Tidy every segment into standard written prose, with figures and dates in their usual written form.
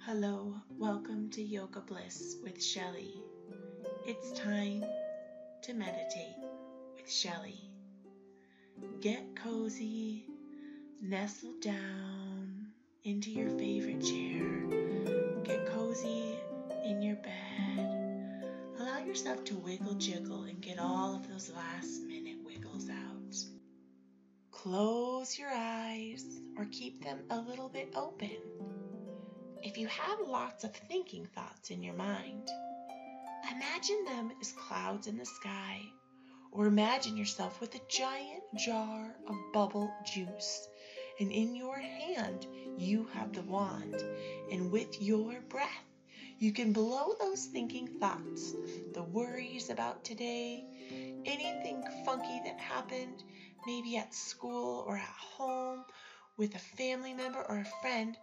Hello, welcome to Yoga Bliss with Shelly. It's time to meditate with Shelly. Get cozy, nestle down into your favorite chair, get cozy in your bed. Allow yourself to wiggle jiggle and get all of those last minute wiggles out. Close your eyes or keep them a little bit open. If you have lots of thinking thoughts in your mind, imagine them as clouds in the sky, or imagine yourself with a giant jar of bubble juice, and in your hand you have the wand, and with your breath you can blow those thinking thoughts, the worries about today, anything funky that happened, maybe at school or at home, with a family member or a friend,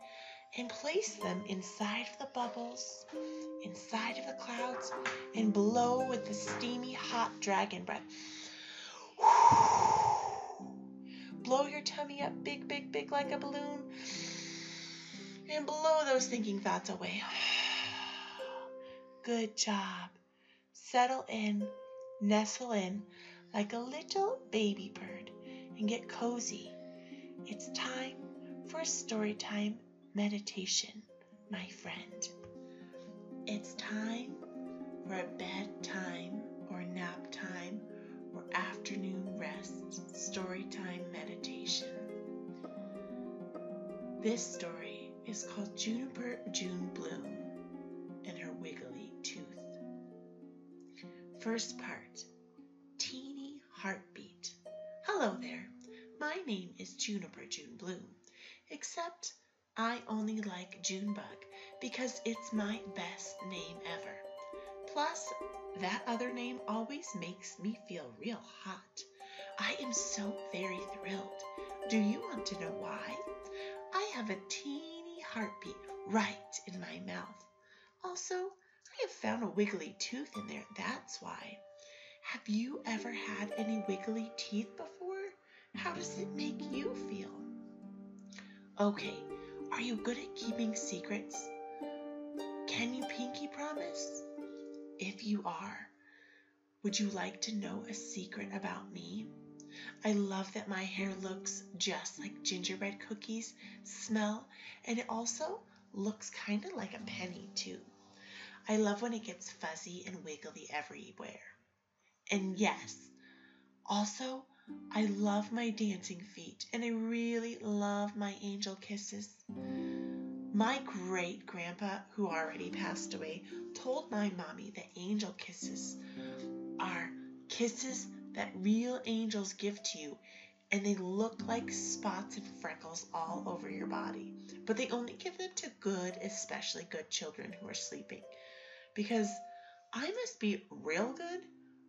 and place them inside of the bubbles, inside of the clouds, and blow with the steamy hot dragon breath. Blow your tummy up big, big, big like a balloon, and blow those thinking thoughts away. Good job. Settle in, nestle in like a little baby bird, and get cozy. It's time for a story time meditation, my friend. It's time for a bedtime or nap time or afternoon rest story time meditation. This story is called Juniper June Bloom and Her Wiggly Tooth. First part, Teeny Heartbeat. Hello there, my name is Juniper June Bloom, except I only like Junebug because it's my best name ever. Plus, that other name always makes me feel real hot. I am so very thrilled. Do you want to know why? I have a teeny heartbeat right in my mouth. Also, I have found a wiggly tooth in there, that's why. Have you ever had any wiggly teeth before? How does it make you feel? Okay. Are you good at keeping secrets? Can you pinky promise? If you are, would you like to know a secret about me? I love that my hair looks just like gingerbread cookies, smell, and it also looks kind of like a penny too. I love when it gets fuzzy and wiggly everywhere. And yes, also, I love my dancing feet, and I really love my angel kisses. My great-grandpa, who already passed away, told my mommy that angel kisses are kisses that real angels give to you, and they look like spots and freckles all over your body. But they only give them to good, especially good children who are sleeping. Because I must be real good.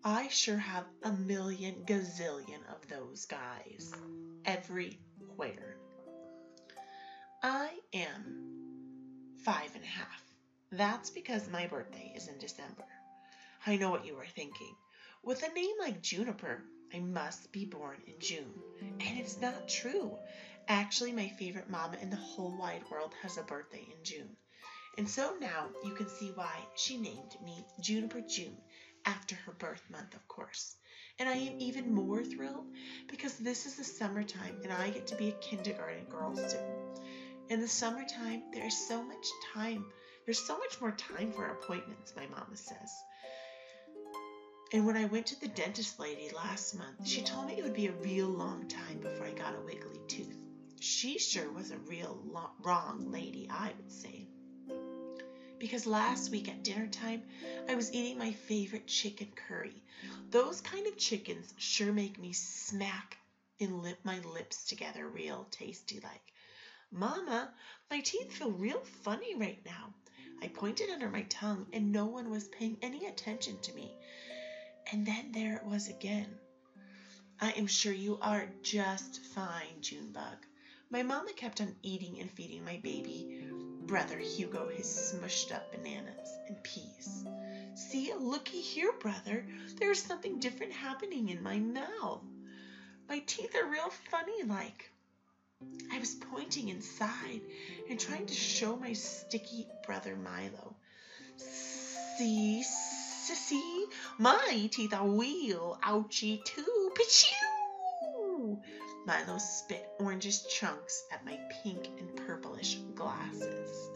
I sure have a million gazillion of those guys everywhere. I am 5 and a half. That's because my birthday is in December. I know what you were thinking. With a name like Juniper, I must be born in June. And it's not true. Actually, my favorite mama in the whole wide world has a birthday in June. And so now you can see why she named me Juniper June, after her birth month, of course. And I am even more thrilled because this is the summertime and I get to be a kindergarten girl soon. In the summertime, there is so much time. There's so much more time for appointments, my mama says. And when I went to the dentist lady last month, she told me it would be a real long time before I got a wiggly tooth. She sure was a real wrong lady, I would say. Because last week at dinner time, I was eating my favorite chicken curry. Those kind of chickens sure make me smack my lips together real tasty like. Mama, my teeth feel real funny right now. I pointed under my tongue and no one was paying any attention to me. And then there it was again. I am sure you are just fine, Junebug. My mama kept on eating and feeding my baby brother Hugo his smushed up bananas and peas. See, looky here, brother. There's something different happening in my mouth. My teeth are real funny like. I was pointing inside and trying to show my sticky brother Milo. See, sissy, my teeth are real ouchy too. Pichoo! Milo spit orangish chunks at my pink and purplish glasses.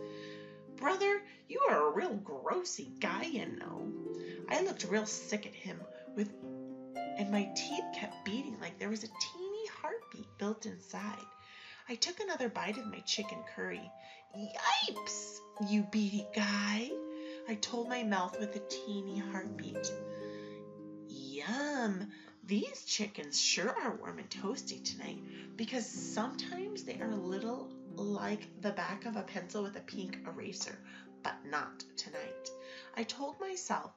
Brother, you are a real grossy guy, you know. I looked real sick at him and my teeth kept beating like there was a teeny heartbeat built inside. I took another bite of my chicken curry. Yipes, you beady guy, I told my mouth with a teeny heartbeat. Yum, these chickens sure are warm and toasty tonight, because sometimes they are a little like the back of a pencil with a pink eraser, but not tonight, I told myself,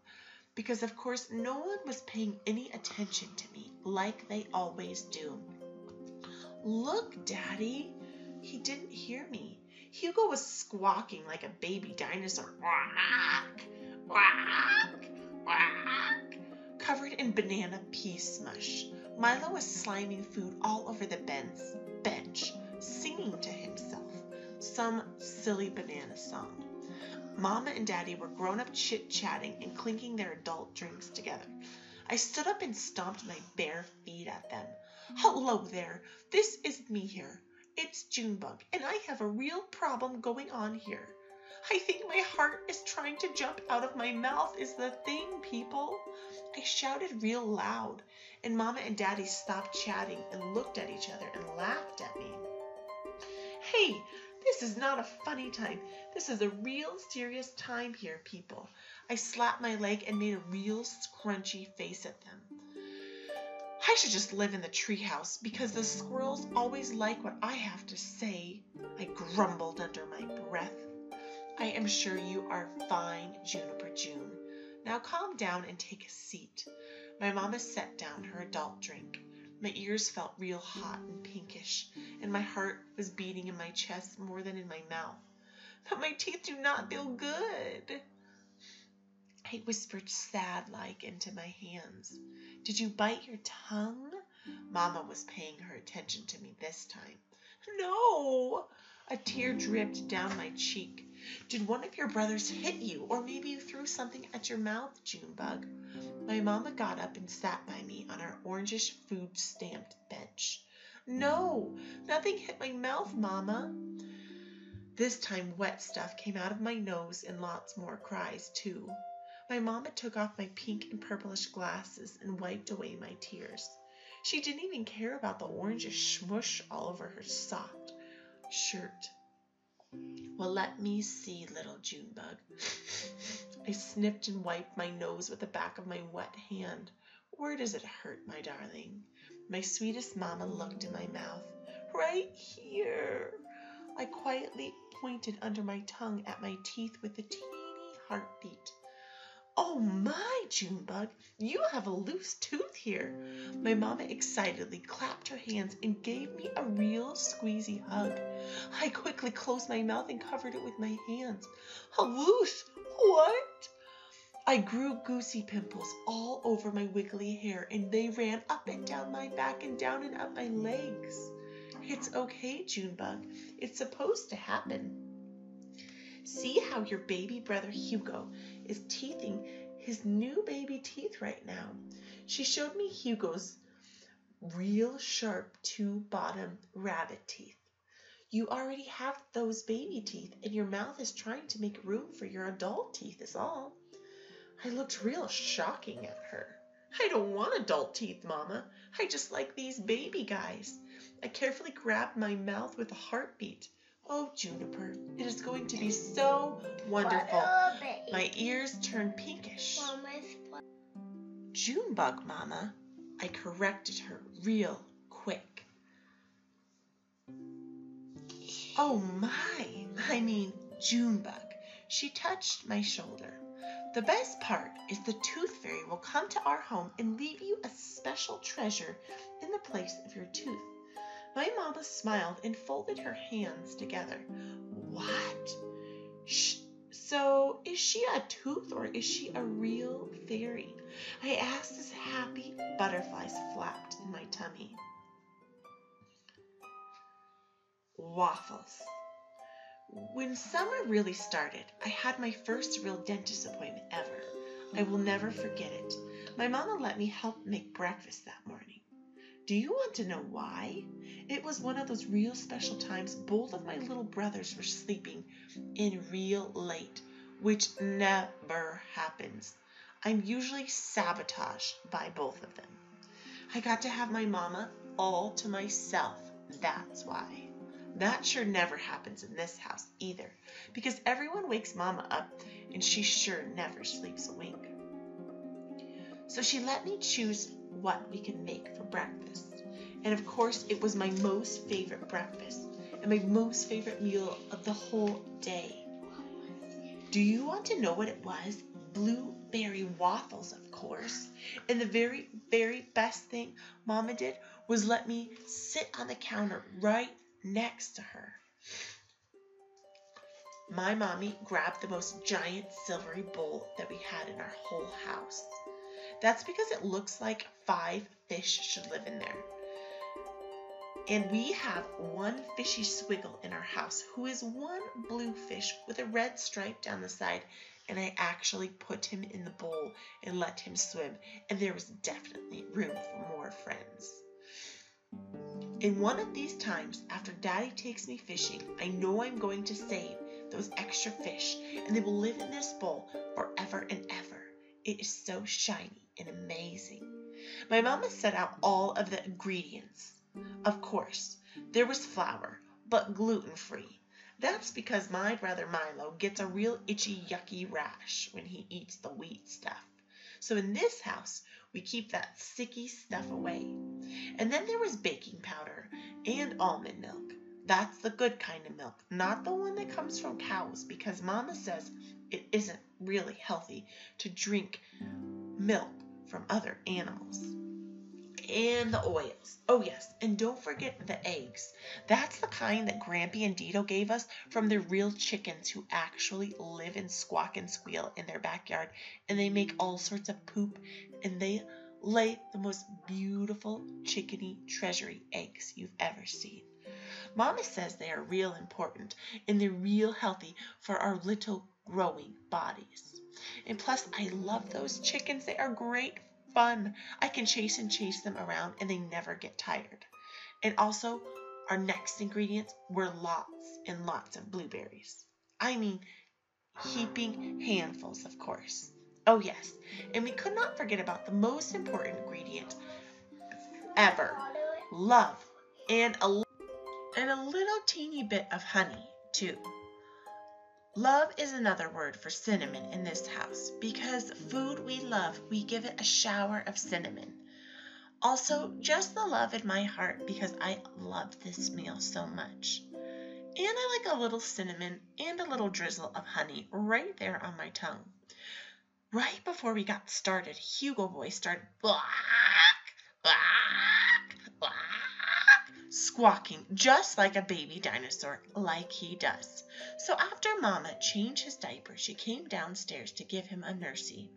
because of course no one was paying any attention to me like they always do. Look, Daddy. He didn't hear me. Hugo was squawking like a baby dinosaur. Quack, quack, quack, covered in banana pea smush. Milo was sliming food all over the bench, singing to himself some silly banana song. Mama and Daddy were grown-up chit-chatting and clinking their adult drinks together. I stood up and stomped my bare feet at them. Hello there, this isn't me here. It's Junebug, and I have a real problem going on here. I think my heart is trying to jump out of my mouth is the thing, people. I shouted real loud, and Mama and Daddy stopped chatting and looked at each other and laughed at me. Hey, this is not a funny time. This is a real serious time here, people. I slapped my leg and made a real scrunchy face at them. I should just live in the treehouse because the squirrels always like what I have to say, I grumbled under my breath. I am sure you are fine, Juniper June. Now calm down and take a seat. My mama set down her adult drink. My ears felt real hot and pinkish, and my heart was beating in my chest more than in my mouth. But my teeth do not feel good. I whispered sad-like into my hands. Did you bite your tongue? Mama was paying her attention to me this time. No! A tear dripped down my cheek. Did one of your brothers hit you, or maybe you threw something at your mouth, Junebug? My mama got up and sat by me on our orangish food-stamped bench. No, nothing hit my mouth, Mama. This time wet stuff came out of my nose and lots more cries, too. My mama took off my pink and purplish glasses and wiped away my tears. She didn't even care about the orangish smush all over her soft shirt. Well, let me see, little Junebug. I sniffed and wiped my nose with the back of my wet hand. Where does it hurt, my darling? My sweetest mama looked in my mouth. Right here. I quietly pointed under my tongue at my teeth with a teeny heartbeat. Oh my, Junebug, you have a loose tooth here. My mama excitedly clapped her hands and gave me a real squeezy hug. I quickly closed my mouth and covered it with my hands. A loose? What? I grew goosey pimples all over my wiggly hair, and they ran up and down my back and down and up my legs. It's okay, Junebug. It's supposed to happen. See how your baby brother Hugo is teething his new baby teeth right now. She showed me Hugo's real sharp two-bottom rabbit teeth. You already have those baby teeth, and your mouth is trying to make room for your adult teeth is all. I looked real shocking at her. I don't want adult teeth, Mama. I just like these baby guys. I carefully grabbed my mouth with a heartbeat. Oh, Juniper, it is going to be so wonderful. My ears turned pinkish. Junebug, Mama. I corrected her real quick. Oh my, I mean Junebug. She touched my shoulder. The best part is the Tooth Fairy will come to our home and leave you a special treasure in the place of your tooth. My mama smiled and folded her hands together. What? So is she a tooth or is she a real fairy? I asked as happy butterflies flapped in my tummy. waffles. When summer really started, I had my first real dentist appointment ever. I will never forget it. My mama let me help make breakfast that morning. Do you want to know why? It was one of those real special times both of my little brothers were sleeping in real late, which never happens. I'm usually sabotaged by both of them. I got to have my mama all to myself. That's why. That sure never happens in this house either, because everyone wakes mama up and she sure never sleeps a wink. So she let me choose what we could make for breakfast. And of course, it was my most favorite breakfast and my most favorite meal of the whole day. Do you want to know what it was? Blueberry waffles, of course. And the very, very best thing Mama did was let me sit on the counter right next to her. My mommy grabbed the most giant silvery bowl that we had in our whole house. That's because it looks like 5 fish should live in there. And we have one fishy swiggle in our house who is one blue fish with a red stripe down the side, and I actually put him in the bowl and let him swim, and there was definitely room for more friends. In one of these times, after Daddy takes me fishing, I know I'm going to save those extra fish, and they will live in this bowl forever and ever. It is so shiny and amazing. My mama set out all of the ingredients. Of course, there was flour, but gluten-free. That's because my brother Milo gets a real itchy, yucky rash when he eats the wheat stuff. So in this house, we keep that sticky stuff away. And then there was baking powder and almond milk. That's the good kind of milk, not the one that comes from cows, because Mama says it isn't really healthy to drink milk from other animals. And the oils. Oh yes, and don't forget the eggs. That's the kind that Grampy and Dito gave us from the real chickens who actually live and squawk and squeal in their backyard, and they make all sorts of poop, and they lay the most beautiful chickeny treasury eggs you've ever seen. Mama says they are real important and they're real healthy for our little growing bodies. And plus, I love those chickens. They are great fun. I can chase them around and they never get tired. And also, our next ingredients were lots and lots of blueberries. I mean, heaping handfuls, of course. Oh yes, and we could not forget about the most important ingredient ever, love, and a little teeny bit of honey, too. Love is another word for cinnamon in this house, because food we love, we give it a shower of cinnamon. Also, just the love in my heart, because I love this meal so much. And I like a little cinnamon and a little drizzle of honey right there on my tongue. Right before we got started, Hugo Boy started squawking just like a baby dinosaur, like he does. So after Mama changed his diaper, she came downstairs to give him a nursey.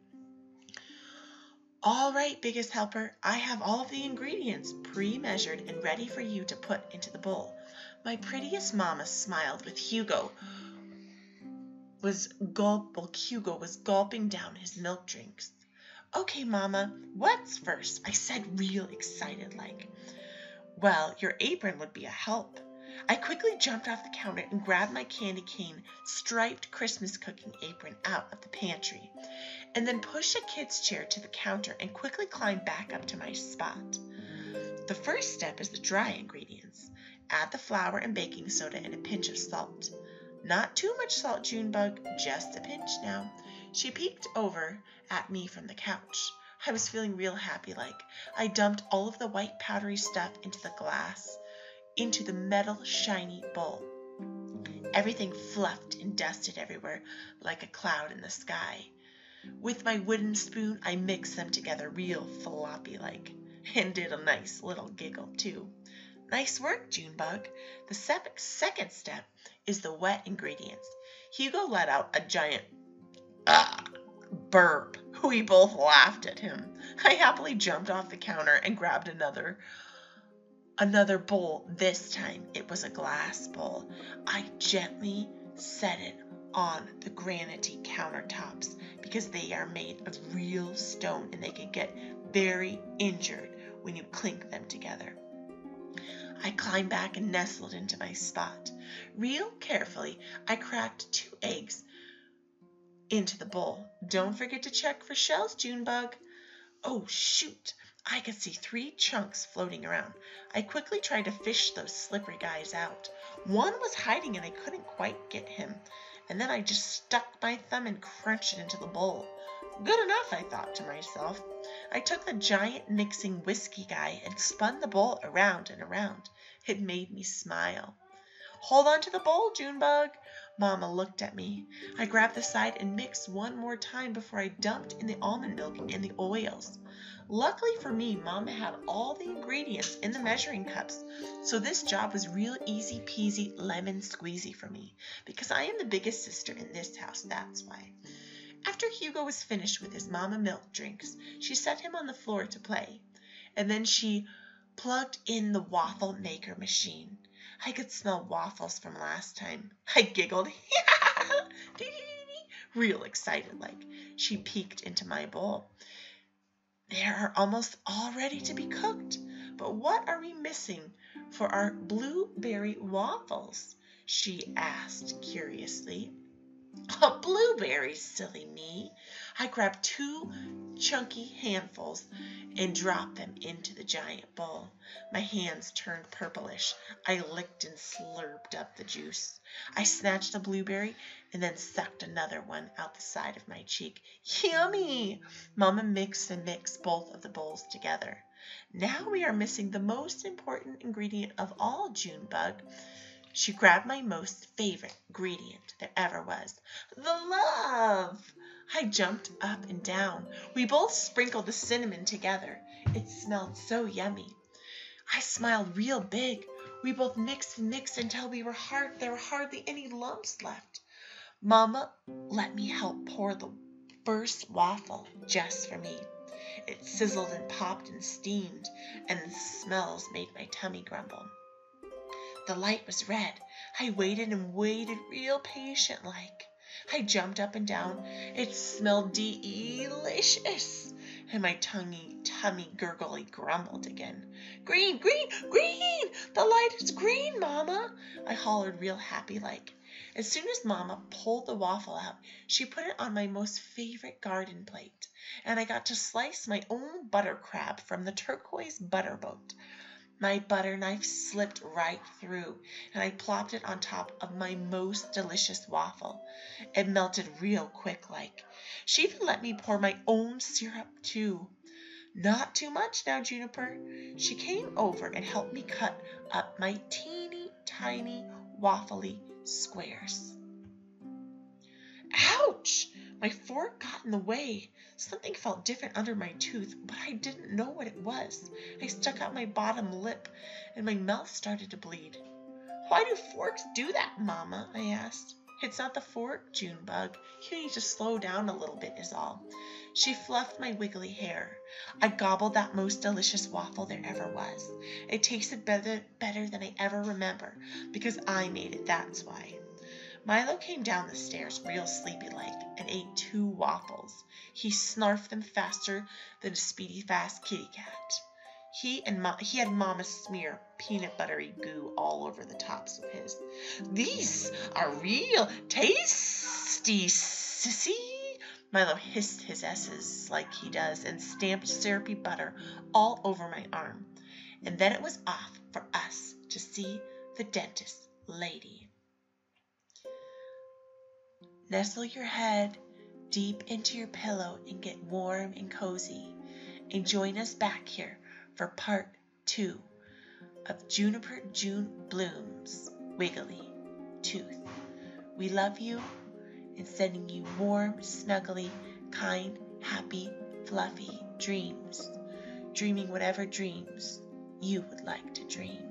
All right, biggest helper, I have all of the ingredients pre-measured and ready for you to put into the bowl. My prettiest Mama smiled with Hugo was gulping down his milk drinks. Okay, Mama, what's first? I said real excited like. Well, your apron would be a help. I quickly jumped off the counter and grabbed my candy cane striped Christmas cooking apron out of the pantry, and then pushed a kid's chair to the counter and quickly climbed back up to my spot. The first step is the dry ingredients. Add the flour and baking soda and a pinch of salt. Not too much salt, Junebug, just a pinch now. She peeked over at me from the couch. I was feeling real happy like. I dumped all of the white powdery stuff into the metal shiny bowl. Everything fluffed and dusted everywhere like a cloud in the sky. With my wooden spoon, I mixed them together real floppy like, and did a nice little giggle too. Nice work, Junebug. The second step is the wet ingredients. Hugo let out a giant burp. We both laughed at him. I happily jumped off the counter and grabbed another Another bowl. This time it was a glass bowl. I gently set it on the granite countertops because they are made of real stone and they can get very injured when you clink them together. I climbed back and nestled into my spot. Real carefully, I cracked 2 eggs into the bowl. Don't forget to check for shells, Junebug. Oh, shoot! I could see 3 chunks floating around. I quickly tried to fish those slippery guys out. One was hiding and I couldn't quite get him. And then I just stuck my thumb and crunched it into the bowl. Good enough, I thought to myself. I took the giant mixing whiskey guy and spun the bowl around and around. It made me smile. Hold on to the bowl, Junebug. Mama looked at me. I grabbed the side and mixed one more time before I dumped in the almond milk and the oils. Luckily for me, Mama had all the ingredients in the measuring cups, so this job was real easy peasy lemon squeezy for me, because I am the biggest sister in this house, that's why. After Hugo was finished with his Mama milk drinks, she set him on the floor to play, and then she plugged in the waffle maker machine. I could smell waffles from last time. I giggled, real excited like. She peeked into my bowl. They are almost all ready to be cooked. But what are we missing for our blueberry waffles? She asked curiously. Blueberries, silly me. I grabbed 2 chunky handfuls and dropped them into the giant bowl. My hands turned purplish. I licked and slurped up the juice. I snatched a blueberry and then sucked another one out the side of my cheek. Yummy! Mama mixed and mixed both of the bowls together. Now we are missing the most important ingredient of all, Junebug. She grabbed my most favorite ingredient there ever was, the love. I jumped up and down. We both sprinkled the cinnamon together. It smelled so yummy. I smiled real big. We both mixed and mixed until there were hardly any lumps left. Mama let me help pour the first waffle just for me. It sizzled and popped and steamed, and the smells made my tummy grumble. The light was red. I waited and waited real patient-like. I jumped up and down. It smelled delicious. And my tummy gurgly grumbled again. Green, green, green! The light is green, Mama! I hollered real happy-like. As soon as Mama pulled the waffle out, she put it on my most favorite garden plate. And I got to slice my own butter crab from the turquoise butter boat. My butter knife slipped right through, and I plopped it on top of my most delicious waffle. It melted real quick like. She even let me pour my own syrup too. Not too much now, Juniper. She came over and helped me cut up my teeny tiny waffly squares. Ouch! My fork got in the way. Something felt different under my tooth, but I didn't know what it was. I stuck out my bottom lip, and my mouth started to bleed. Why do forks do that, Mama? I asked. It's not the fork, Junebug. You need to slow down a little bit is all. She fluffed my wiggly hair. I gobbled that most delicious waffle there ever was. It tasted better than I ever remember, because I made it, that's why. Milo came down the stairs real sleepy-like and ate 2 waffles. He snarfed them faster than a speedy fast kitty cat. He had Mama smear peanut buttery goo all over the tops of his. These are real tasty, sissy. Milo hissed his S's like he does and stamped syrupy butter all over my arm. And then it was off for us to see the dentist lady. Nestle your head deep into your pillow and get warm and cozy. And join us back here for part 2 of Juniper June Bloom's Wiggly Tooth. We love you and sending you warm, snuggly, kind, happy, fluffy dreams. Dreaming whatever dreams you would like to dream.